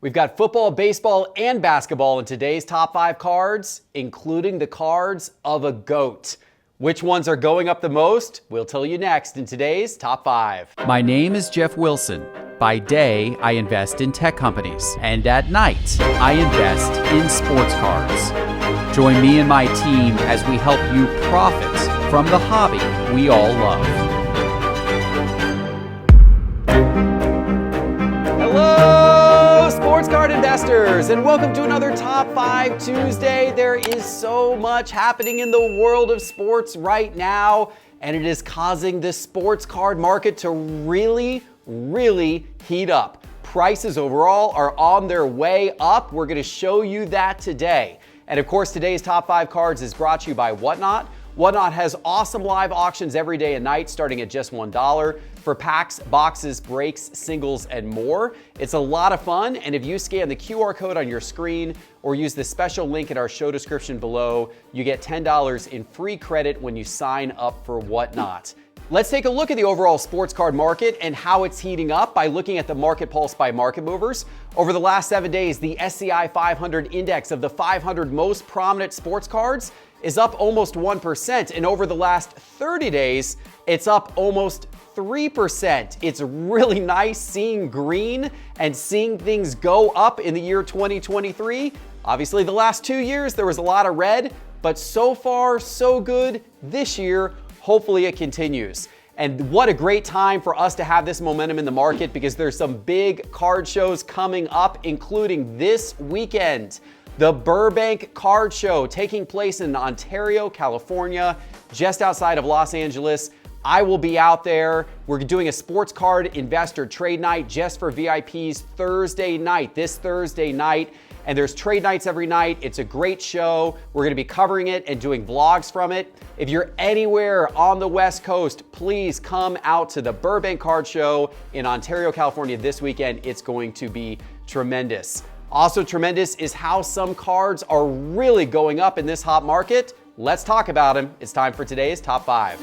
We've got football, baseball, and basketball in today's top 5 cards, including the cards of a GOAT. Which ones are going up the most? We'll tell you next in today's top 5. My name is Geoff Wilson. By day, I invest in tech companies, and at night, I invest in sports cards. Join me and my team as we help you profit from the hobby we all love. Hello, sports card investors, and welcome to another Top 5 Tuesday. There is so much happening in the world of sports right now, and it is causing the sports card market to really heat up. Prices overall are on their way up. We're going to show you that today. And of course, today's top 5 cards is brought to you by Whatnot. Whatnot has awesome live auctions every day and night starting at just $1 for packs, boxes, breaks, singles, and more. It's a lot of fun, and if you scan the QR code on your screen or use the special link in our show description below, you get $10 in free credit when you sign up for Whatnot. Let's take a look at the overall sports card market and how it's heating up by looking at the market pulse by market movers. Over the last 7 days, the SCI 500 index of the 500 most prominent sports cards is up almost 1%, and over the last 30 days, it's up almost 3%. It's really nice seeing green and seeing things go up in the year 2023. Obviously, the last 2 years, there was a lot of red, but so far, so good this year. Hopefully it continues. And what a great time for us to have this momentum in the market because there's some big card shows coming up, including this weekend. The Burbank Card Show taking place in Ontario, California, just outside of Los Angeles. I will be out there. We're doing a sports card investor trade night just for VIPs this Thursday night. And there's trade nights every night. It's a great show. We're gonna be covering it and doing vlogs from it. If you're anywhere on the West Coast, please come out to the Burbank Card Show in Ontario, California this weekend. It's going to be tremendous. Also tremendous is how some cards are really going up in this hot market. Let's talk about them. It's time for today's top 5.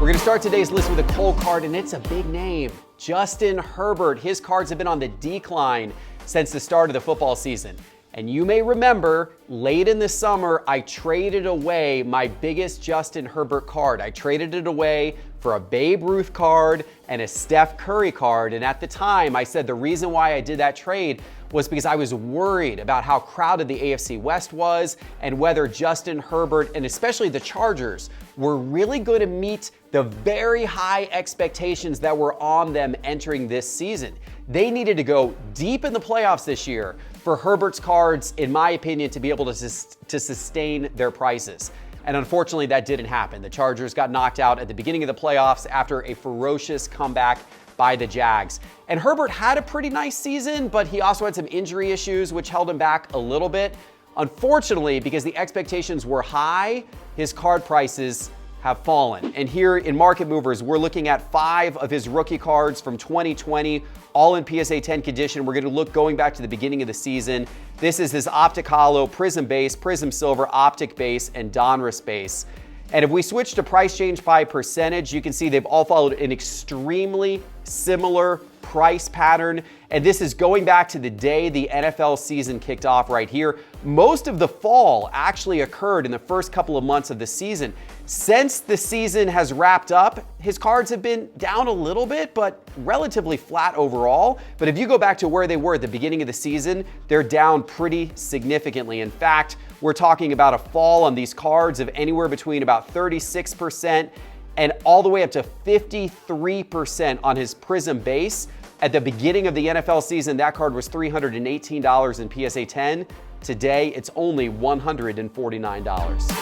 We're gonna start today's list with a cold card, and it's a big name. Justin Herbert. His cards have been on the decline since the start of the football season. And you may remember, late in the summer, I traded away my biggest Justin Herbert card. I traded it away for a Babe Ruth card and a Steph Curry card. And at the time, I said the reason why I did that trade was because I was worried about how crowded the AFC West was and whether Justin Herbert and especially the Chargers were really going to meet the very high expectations that were on them entering this season. They needed to go deep in the playoffs this year for Herbert's cards, in my opinion, to be able to sustain their prices. And unfortunately, that didn't happen. The Chargers got knocked out at the beginning of the playoffs after a ferocious comeback by the Jags. And Herbert had a pretty nice season, but he also had some injury issues, which held him back a little bit. Unfortunately, because the expectations were high, his card prices have fallen. And here in Market Movers, we're looking at 5 of his rookie cards from 2020, all in PSA 10 condition. We're gonna look going back to the beginning of the season. This is his Optic Holo, Prism Base, Prism Silver, Optic Base, and Donruss Base. And if we switch to price change by percentage, you can see they've all followed an extremely similar price pattern. And this is going back to the day the NFL season kicked off right here. Most of the fall actually occurred in the first couple of months of the season. Since the season has wrapped up, his cards have been down a little bit, but relatively flat overall. But if you go back to where they were at the beginning of the season, they're down pretty significantly. In fact, we're talking about a fall on these cards of anywhere between about 36% and all the way up to 53% on his Prism Base. At the beginning of the NFL season, that card was $318 in PSA 10. Today, it's only $149.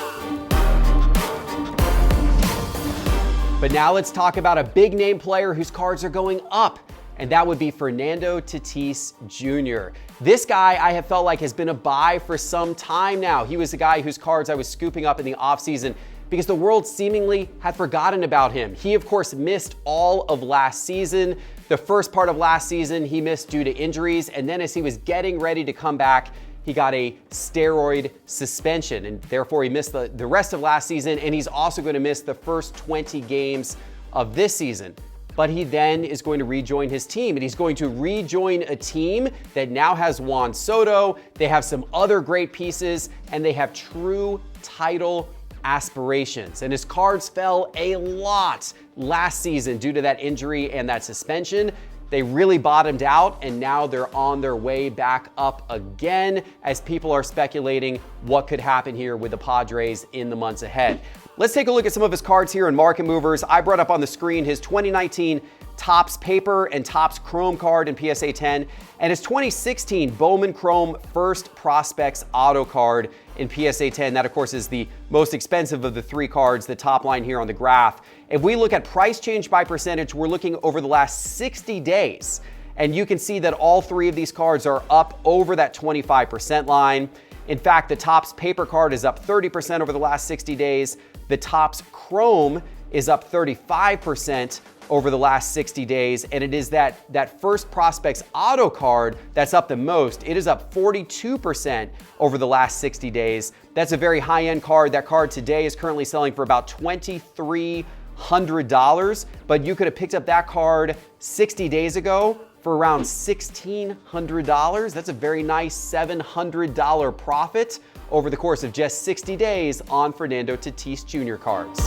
But now let's talk about a big name player whose cards are going up, and that would be Fernando Tatis Jr. This guy I have felt like has been a buy for some time now. He was the guy whose cards I was scooping up in the offseason because the world seemingly had forgotten about him. He, of course, missed all of last season. The first part of last season, he missed due to injuries, and then as he was getting ready to come back, he got a steroid suspension, and therefore he missed the rest of last season, and he's also going to miss the first 20 games of this season. but he then is going to rejoin his team, and he's going to rejoin a team that now has Juan Soto. They have some other great pieces, and they have true title aspirations. And his cards fell a lot last season due to that injury and that suspension. They really bottomed out, and now they're on their way back up again as people are speculating what could happen here with the Padres in the months ahead. Let's take a look at some of his cards here in Market Movers. I brought up on the screen his 2019 Topps Paper and Topps Chrome card in PSA 10, and his 2016 Bowman Chrome First Prospects Auto card in PSA 10. That, of course, is the most expensive of the three cards, the top line here on the graph. If we look at price change by percentage, we're looking over the last 60 days, and you can see that all three of these cards are up over that 25% line. In fact, the Topps Paper card is up 30% over the last 60 days. The Topps Chrome is up 35% over the last 60 days, and it is that First Prospects Auto card that's up the most. It is up 42% over the last 60 days. That's a very high-end card. That card today is currently selling for about $2,300, but you could have picked up that card 60 days ago for around $1,600. That's a very nice $700 profit over the course of just 60 days on Fernando Tatis Jr. cards.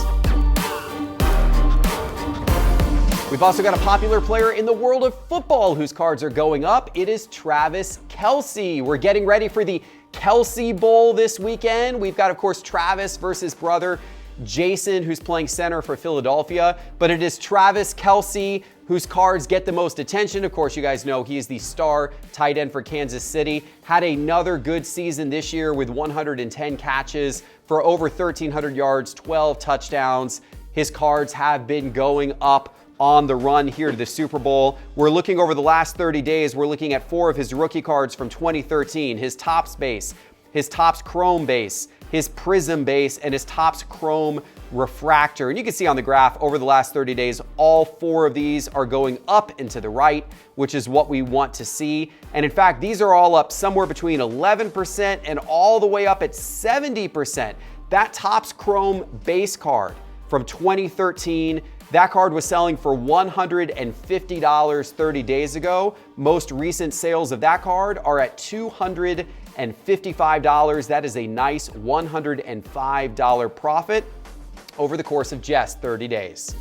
We've also got a popular player in the world of football whose cards are going up. It is Travis Kelce. We're getting ready for the Kelce Bowl this weekend. We've got, of course, Travis versus brother Jason, who's playing center for Philadelphia. But it is Travis Kelce whose cards get the most attention. Of course, you guys know he is the star tight end for Kansas City. Had another good season this year with 110 catches for over 1,300 yards, 12 touchdowns. His cards have been going up on the run here to the Super Bowl. We're looking over the last 30 days. We're looking at 4 of his rookie cards from 2013, his Topps base, his Topps Chrome base, his Prism base, and his Topps Chrome Refractor. And you can see on the graph over the last 30 days, all 4 of these are going up and to the right, which is what we want to see. And in fact, these are all up somewhere between 11% and all the way up at 70%. That Topps Chrome base card from 2013, that card was selling for $150 30 days ago. Most recent sales of that card are at $255. That is a nice $105 profit over the course of just 30 days.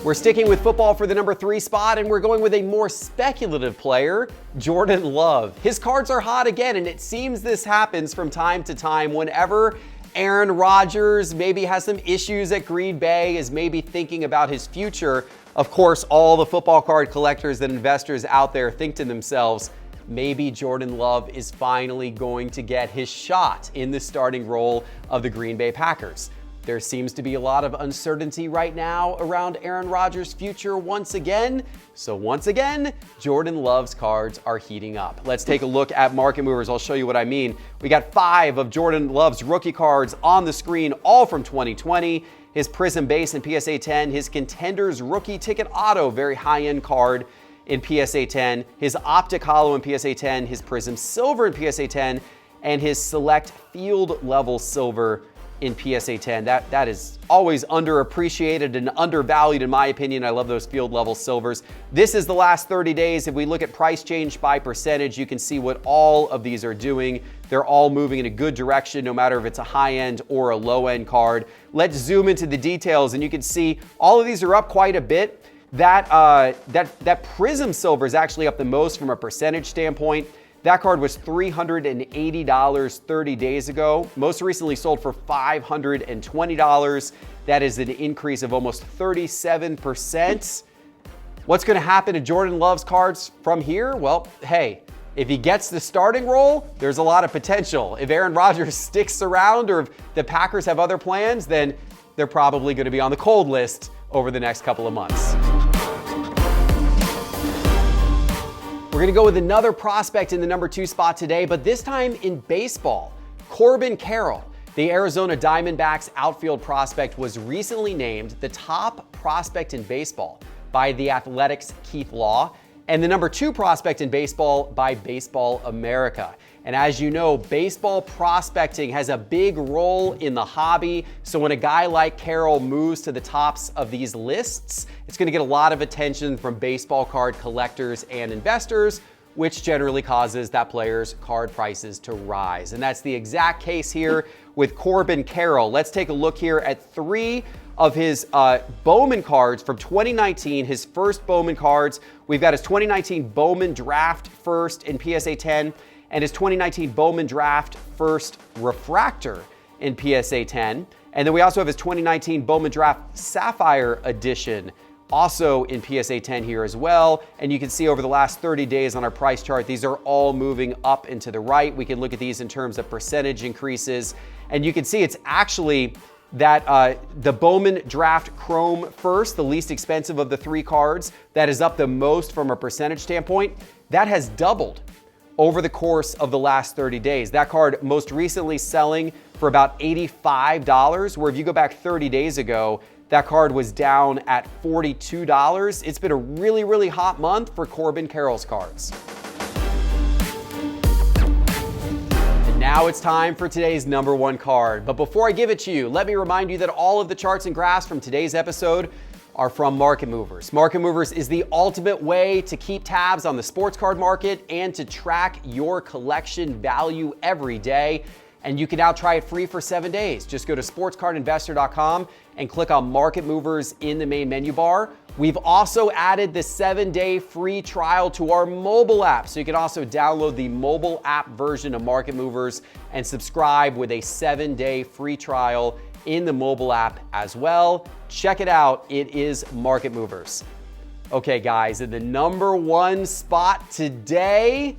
We're sticking with football for the number 3 spot, and we're going with a more speculative player, Jordan Love. His cards are hot again, and it seems this happens from time to time whenever Aaron Rodgers maybe has some issues at Green Bay, is maybe thinking about his future. Of course, all the football card collectors and investors out there think to themselves, maybe Jordan Love is finally going to get his shot in the starting role of the Green Bay Packers. There seems to be a lot of uncertainty right now around Aaron Rodgers' future once again. So once again, Jordan Love's cards are heating up. Let's take a look at Market Movers. I'll show you what I mean. We got 5 of Jordan Love's rookie cards on the screen, all from 2020. His Prism base in PSA 10, his Contenders rookie ticket auto, very high-end card in PSA 10, his Optic Hollow in PSA 10, his Prism Silver in PSA 10, and his Select Field Level Silver in PSA 10. That is always underappreciated and undervalued in my opinion. I love those field level silvers. This is the last 30 days. If we look at price change by percentage, you can see what all of these are doing. They're all moving in a good direction, no matter if it's a high-end or a low-end card. Let's zoom into the details, and you can see all of these are up quite a bit. That Prism Silver is actually up the most from a percentage standpoint. That card was $380 30 days ago. Most recently sold for $520. That is an increase of almost 37%. What's going to happen to Jordan Love's cards from here? Well, hey, if he gets the starting role, there's a lot of potential. If Aaron Rodgers sticks around or if the Packers have other plans, then they're probably going to be on the cold list over the next couple of months. We're going to go with another prospect in the number 2 spot today, but this time in baseball. Corbin Carroll, the Arizona Diamondbacks outfield prospect, was recently named the top prospect in baseball by The Athletic's Keith Law. and the number 2 prospect in baseball by Baseball America. And as you know, baseball prospecting has a big role in the hobby. So when a guy like Carroll moves to the tops of these lists, it's going to get a lot of attention from baseball card collectors and investors, which generally causes that player's card prices to rise. And that's the exact case here with Corbin Carroll. Let's take a look here at 3 of his Bowman cards from 2019, his first Bowman cards. We've got his 2019 Bowman Draft First in PSA 10 and his 2019 Bowman Draft First Refractor in PSA 10. And then we also have his 2019 Bowman Draft Sapphire Edition also in PSA 10 here as well. And you can see over the last 30 days on our price chart, these are all moving up and to the right. We can look at these in terms of percentage increases. And you can see it's actually that the Bowman Draft Chrome First, the least expensive of the 3 cards, that is up the most from a percentage standpoint, that has doubled over the course of the last 30 days. That card most recently selling for about $85, where if you go back 30 days ago, that card was down at $42. It's been a really, really hot month for Corbin Carroll's cards. And now it's time for today's number 1 card. But before I give it to you, let me remind you that all of the charts and graphs from today's episode are from Market Movers. Market Movers is the ultimate way to keep tabs on the sports card market and to track your collection value every day. And you can now try it free for 7 days. Just go to sportscardinvestor.com and click on Market Movers in the main menu bar. We've also added the 7-day free trial to our mobile app. So you can also download the mobile app version of Market Movers and subscribe with a 7-day free trial in the mobile app as well. Check it out. It is Market Movers. Okay, guys, in the number 1 spot today,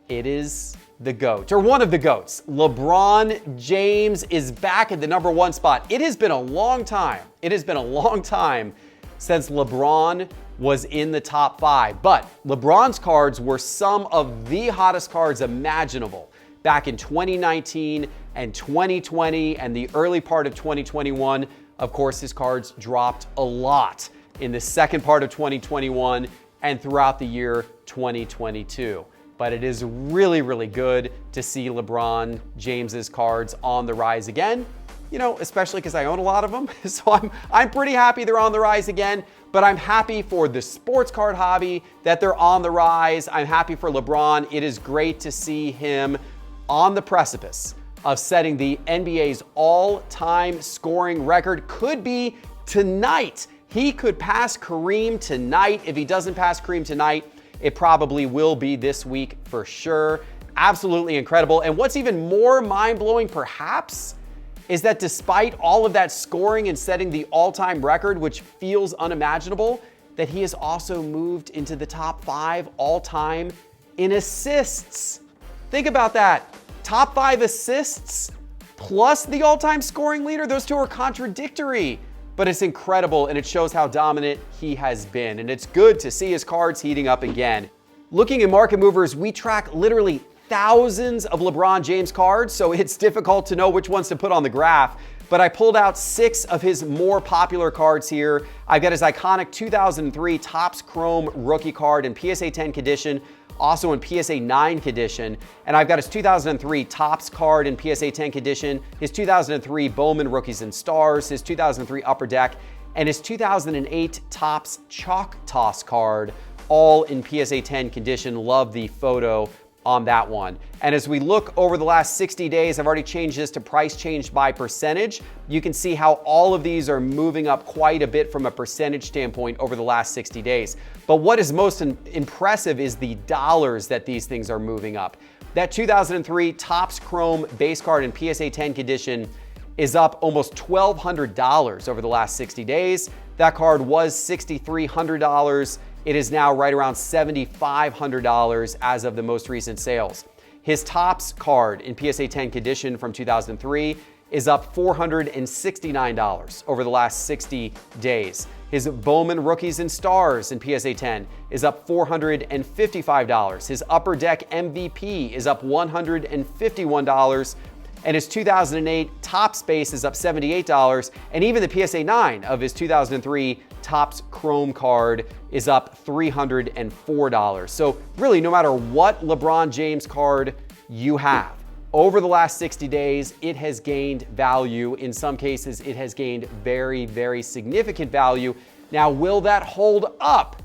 it is the GOAT, or one of the GOATs. LeBron James is back at the number 1 spot. It has been a long time. It has been a long time since LeBron was in the top 5. But LeBron's cards were some of the hottest cards imaginable back in 2019 and 2020 and the early part of 2021. Of course, his cards dropped a lot in the second part of 2021 and throughout the year 2022. But it is really, really good to see LeBron James's cards on the rise again. You know, especially because I own a lot of them. So I'm pretty happy they're on the rise again, but I'm happy for the sports card hobby that they're on the rise. I'm happy for LeBron. It is great to see him on the precipice of setting the NBA's all-time scoring record. Could be tonight. He could pass Kareem tonight. If he doesn't pass Kareem tonight, it probably will be this week for sure. Absolutely incredible. And what's even more mind-blowing perhaps is that despite all of that scoring and setting the all-time record, which feels unimaginable, that he has also moved into the top 5 all-time in assists. Think about that. Top 5 assists plus the all-time scoring leader. Those two are contradictory, but it's incredible and it shows how dominant he has been. And it's good to see his cards heating up again. Looking at Market Movers, we track literally thousands of LeBron James cards, so it's difficult to know which ones to put on the graph. But I pulled out 6 of his more popular cards here. I've got his iconic 2003 Topps Chrome rookie card in PSA 10 condition, also in PSA 9 condition. And I've got his 2003 Topps card in PSA 10 condition, his 2003 Bowman Rookies and Stars, his 2003 Upper Deck, and his 2008 Topps Chalk Toss card, all in PSA 10 condition. Love the photo on that one. And as we look over the last 60 days, I've already changed this to price changed by percentage. You can see how all of these are moving up quite a bit from a percentage standpoint over the last 60 days. But what is most impressive is the dollars that these things are moving up. That 2003 Topps Chrome base card in PSA 10 condition is up almost $1,200 over the last 60 days. That card was $6,300. It is now right around $7,500 as of the most recent sales. His Topps card in PSA 10 condition from 2003 is up $469 over the last 60 days. His Bowman Rookies and Stars in PSA 10 is up $455. His Upper Deck MVP is up $151. and his 2008 Topps base is up $78, and even the PSA 9 of his 2003 Topps Chrome card is up $304. So really, no matter what LeBron James card you have, over the last 60 days, it has gained value. In some cases, it has gained very, very significant value. Now, will that hold up?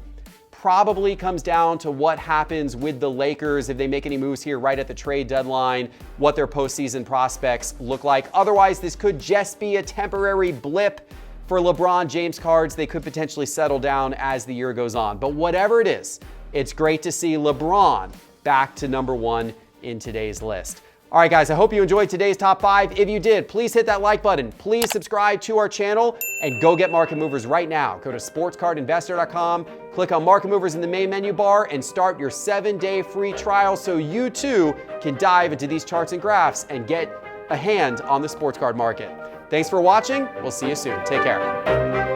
Probably comes down to what happens with the Lakers, if they make any moves here right at the trade deadline, what their postseason prospects look like. Otherwise, this could just be a temporary blip for LeBron James cards. They could potentially settle down as the year goes on. But whatever it is, it's great to see LeBron back to number 1 in today's list. All right, guys, I hope you enjoyed today's top 5. If you did, please hit that like button. Please subscribe to our channel and go get Market Movers right now. Go to sportscardinvestor.com, click on Market Movers in the main menu bar, and start your 7-day free trial so you too can dive into these charts and graphs and get a hand on the sports card market. Thanks for watching. We'll see you soon. Take care.